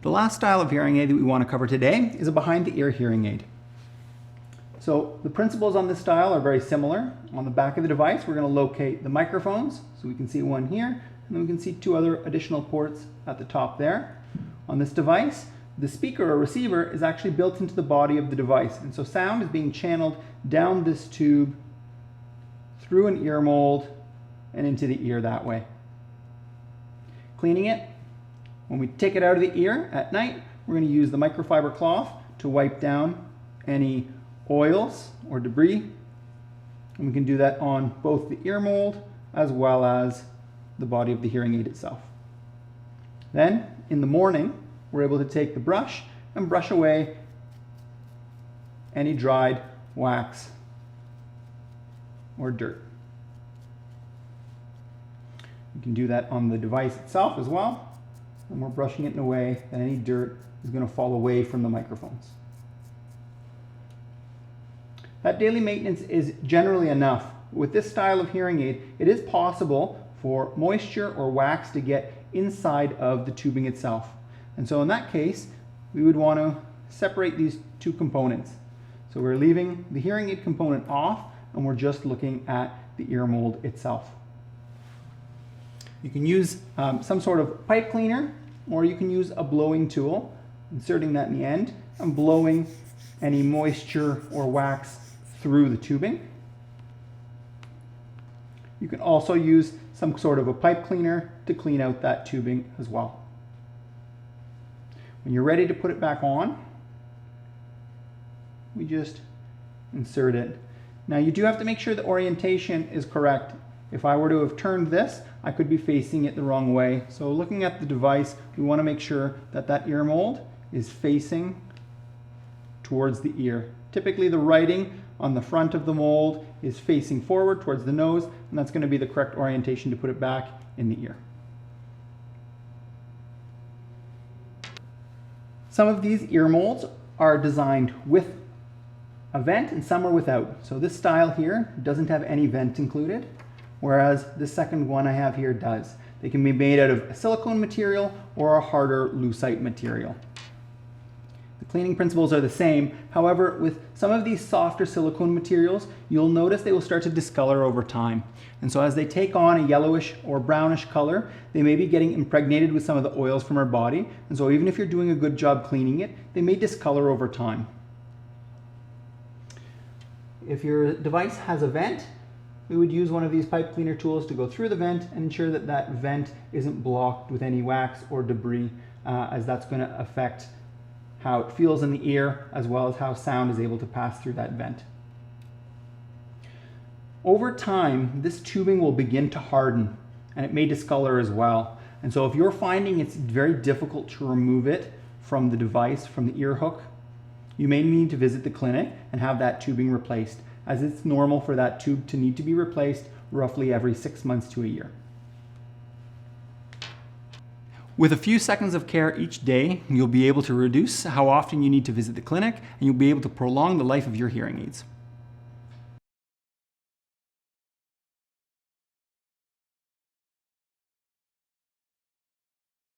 The last style of hearing aid that we want to cover today is a behind-the-ear hearing aid. So the principles on this style are very similar. On the back of the device, we're going to locate the microphones. So we can see one here, and then we can see two other additional ports at the top there. On this device, the speaker or receiver is actually built into the body of the device. And so sound is being channeled down this tube through an ear mold and into the ear that way. Cleaning it, when we take it out of the ear at night, we're going to use the microfiber cloth to wipe down any oils or debris. And we can do that on both the ear mold as well as the body of the hearing aid itself. Then, in the morning, we're able to take the brush and brush away any dried wax or dirt. You can do that on the device itself as well, and we're brushing it in a way that any dirt is going to fall away from the microphones. That daily maintenance is generally enough. With this style of hearing aid, it is possible for moisture or wax to get inside of the tubing itself. And so in that case, we would want to separate these two components. So we're leaving the hearing aid component off, and we're just looking at the ear mold itself. You can use some sort of pipe cleaner, or you can use a blowing tool, inserting that in the end and blowing any moisture or wax through the tubing. You can also use some sort of a pipe cleaner to clean out that tubing as well. When you're ready to put it back on, we just insert it. Now you do have to make sure the orientation is correct. If I were to have turned this, I could be facing it the wrong way. So looking at the device, we want to make sure that that ear mold is facing towards the ear. Typically the writing on the front of the mold is facing forward towards the nose, and that's going to be the correct orientation to put it back in the ear. Some of these ear molds are designed with a vent and some are without. So this style here doesn't have any vent included, whereas the second one I have here does. They can be made out of a silicone material or a harder lucite material. The cleaning principles are the same. However, with some of these softer silicone materials, you'll notice they will start to discolor over time. And so as they take on a yellowish or brownish color, they may be getting impregnated with some of the oils from our body. And so even if you're doing a good job cleaning it, they may discolor over time. If your device has a vent, we would use one of these pipe cleaner tools to go through the vent and ensure that that vent isn't blocked with any wax or debris, as that's going to affect how it feels in the ear, as well as how sound is able to pass through that vent. Over time, this tubing will begin to harden, and it may discolor as well. And so if you're finding it's very difficult to remove it from the device, from the ear hook, you may need to visit the clinic and have that tubing replaced, as it's normal for that tube to need to be replaced roughly every 6 months to a year. With a few seconds of care each day, you'll be able to reduce how often you need to visit the clinic, and you'll be able to prolong the life of your hearing aids.